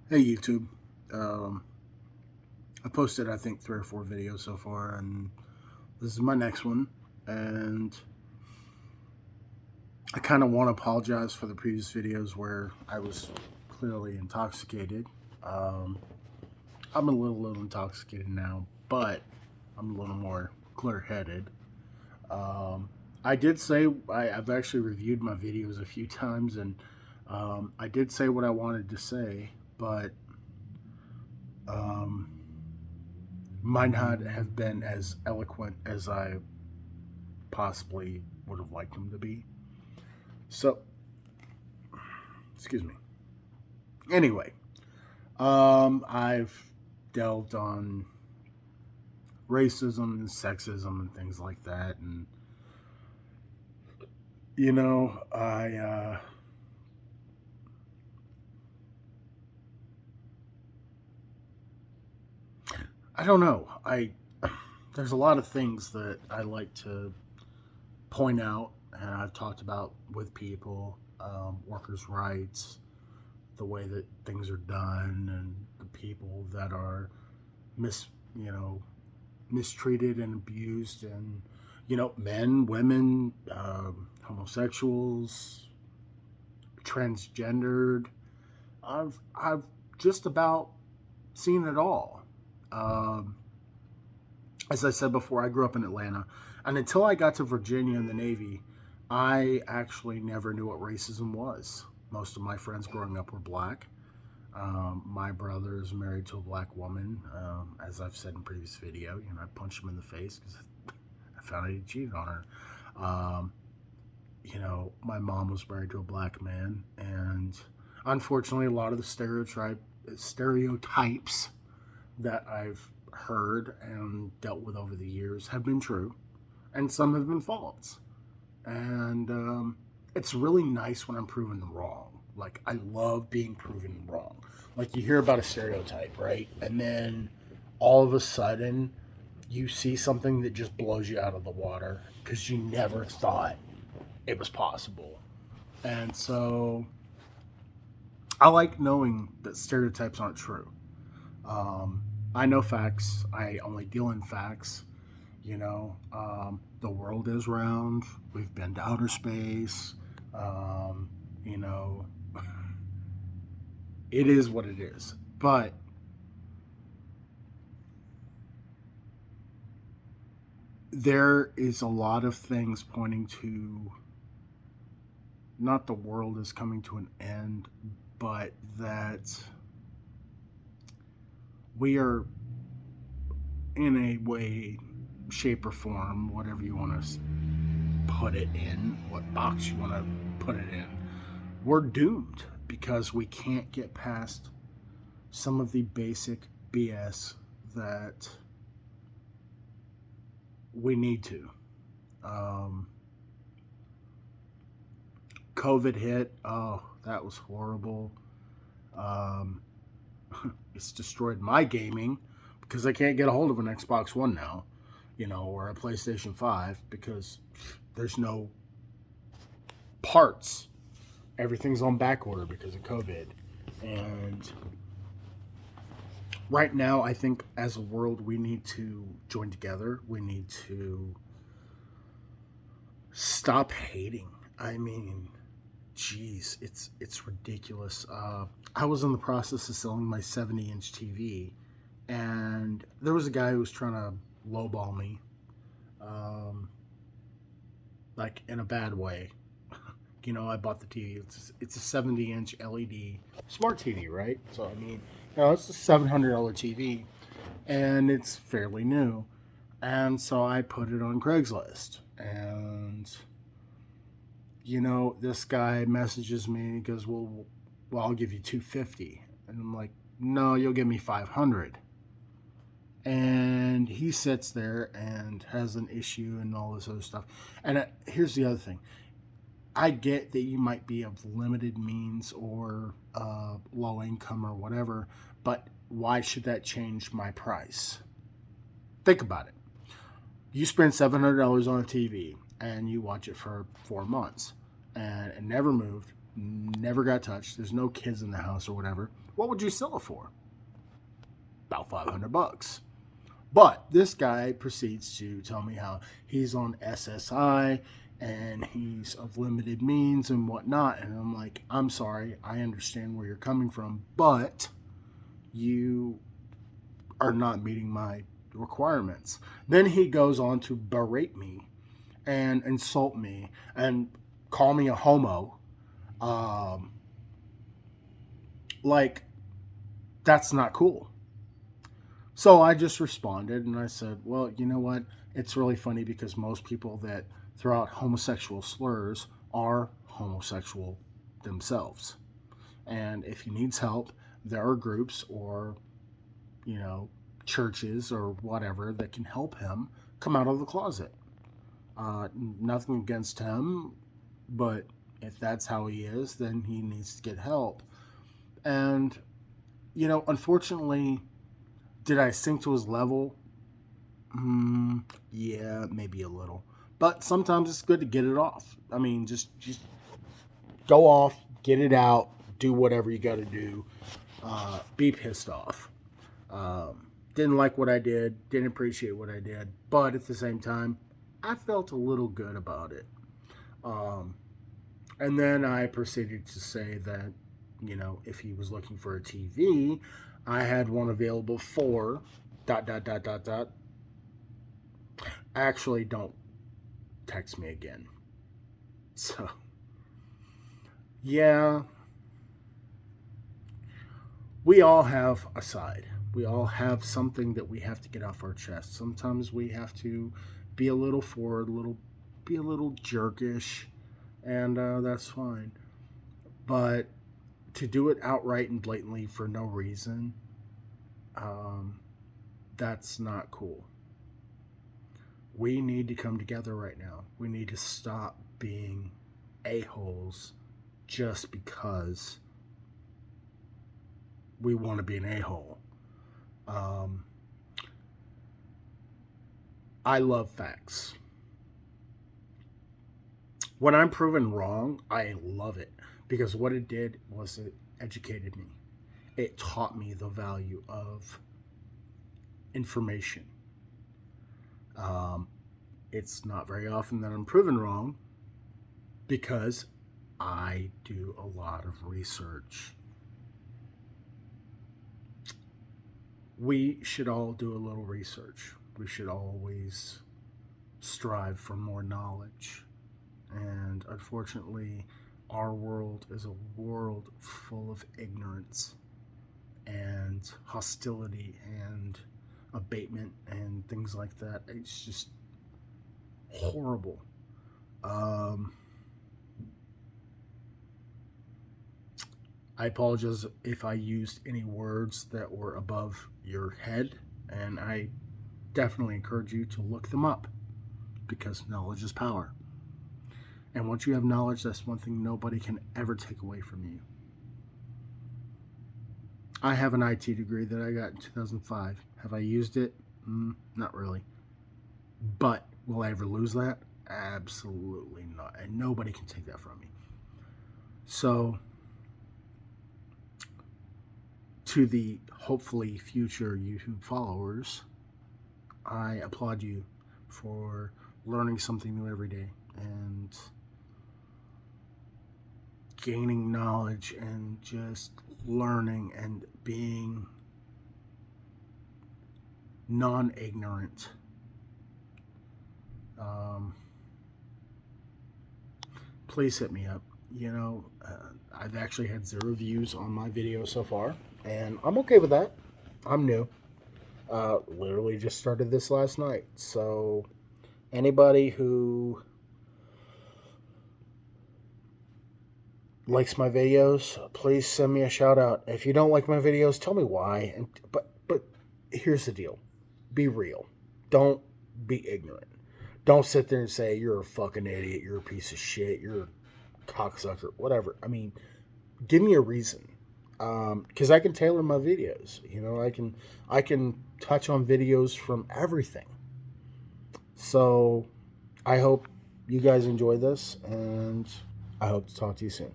Hey YouTube. Um, I posted I think 3 or 4 videos so far, and this is my next one. And I kind of want to apologize for the previous videos where I was clearly intoxicated. Um, I'm a little intoxicated now, but I'm a little more clear-headed. Um, I did say I've actually reviewed my videos a few times, and I did say what I wanted to say, but um, might not have been as eloquent as I possibly would have liked them to be. So, excuse me. Anyway, I've delved on racism and sexism and things like that, and I don't know. I There's a lot of things that I like to point out, and I've talked about with people, workers' rights, the way that things are done, and the people that are mis you know mistreated and abused, and men, women, homosexuals, transgendered. I've just about seen it all. Um, as I said before, I grew up in Atlanta, and until I got to Virginia in the Navy, I actually never knew what racism was. Most of my friends growing up were black. My brother is married to a black woman. As I've said in previous video, I punched him in the face because I found out he cheated on her. Um, my mom was married to a black man, and unfortunately, a lot of the stereotypes that I've heard and dealt with over the years have been true, and some have been false. And it's really nice when I'm proven wrong. Like, I love being proven wrong. Like, you hear about a stereotype, right? And then all of a sudden, you see something that just blows you out of the water because you never thought it was possible. And so I like knowing that stereotypes aren't true. Um, I know facts. I only deal in facts. The world is round. We've been to outer space. Um, you know, it is what it is. But there is a lot of things pointing to not the world is coming to an end, but that we are in a way, shape, or form, whatever you want to put it in, what box you want to put it in, we're doomed because we can't get past some of the basic BS that we need to. Um, COVID hit. Oh, that was horrible. Um, it's destroyed my gaming because I can't get a hold of an Xbox One now, or a PlayStation 5 because there's no parts. Everything's on back order because of COVID. And right now, I think as a world, we need to join together. We need to stop hating. I mean, geez, it's ridiculous. I was in the process of selling my 70-inch TV, and there was a guy who was trying to lowball me, um, like in a bad way. I bought the TV. It's a 70-inch LED smart TV, right? So I mean, it's a $700 TV, and it's fairly new. And so I put it on Craigslist, and this guy messages me and he goes, well, I'll give you 250, and I'm like, no, you'll give me 500. And he sits there and has an issue and all this other stuff. And here's the other thing: I get that you might be of limited means or low income or whatever, but why should that change my price? Think about it. You spend $700 on a TV and you watch it for 4 months, and it never moved, never got touched. There's no kids in the house or whatever. What would you sell it for? About $500. But this guy proceeds to tell me how he's on SSI and he's of limited means and whatnot. And I'm like, I'm sorry, I understand where you're coming from, but you are not meeting my requirements. Then he goes on to berate me and insult me and call me a homo. Um, like, that's not cool. So I just responded and I said, well, you know what? It's really funny because most people that throw out homosexual slurs are homosexual themselves. And if he needs help, there are groups or, you know, churches or whatever that can help him come out of the closet. Nothing against him, but if that's how he is, then he needs to get help. And, you know, unfortunately, did I sink to his level? Yeah, maybe a little. But sometimes it's good to get it off. I mean, just go off, get it out, do whatever you got to do. Be pissed off. Didn't like what I did, didn't appreciate what I did, but at the same time, I felt a little good about it. And then I proceeded to say that, you know, if he was looking for a TV, I had one available for ... Actually, don't text me again. So, yeah, we all have a side. We all have something that we have to get off our chest. Sometimes we have to be a little forward, be a little jerkish, and that's fine. But to do it outright and blatantly for no reason, um, that's not cool. We need to come together right now. We need to stop being a-holes just because we want to be an a-hole. I love facts. When I'm proven wrong, I love it because what it did was it educated me. It taught me the value of information. Um, it's not very often that I'm proven wrong because I do a lot of research. We should all do a little research. We should always strive for more knowledge. And unfortunately, our world is a world full of ignorance and hostility and abatement and things like that. It's just horrible. I apologize if I used any words that were above your head, and I definitely encourage you to look them up because knowledge is power. And once you have knowledge, that's one thing nobody can ever take away from you. I have an IT degree that I got in 2005. Have I used it? Not really. But will I ever lose that? Absolutely not. And nobody can take that from me. So, to the hopefully future YouTube followers, I applaud you for learning something new every day and gaining knowledge and just learning and being non-ignorant. Please hit me up. You know, I've actually had 0 views on my video so far, and I'm okay with that. I'm new. Literally just started this last night. So, anybody who likes my videos, please send me a shout out. If you don't like my videos, tell me why. But here's the deal. Be real. Don't be ignorant. Don't sit there and say you're a fucking idiot, you're a piece of shit, you're a cocksucker, whatever. I mean, give me a reason. Because I can tailor my videos. You know, I can touch on videos from everything. So I hope you guys enjoy this, and I hope to talk to you soon.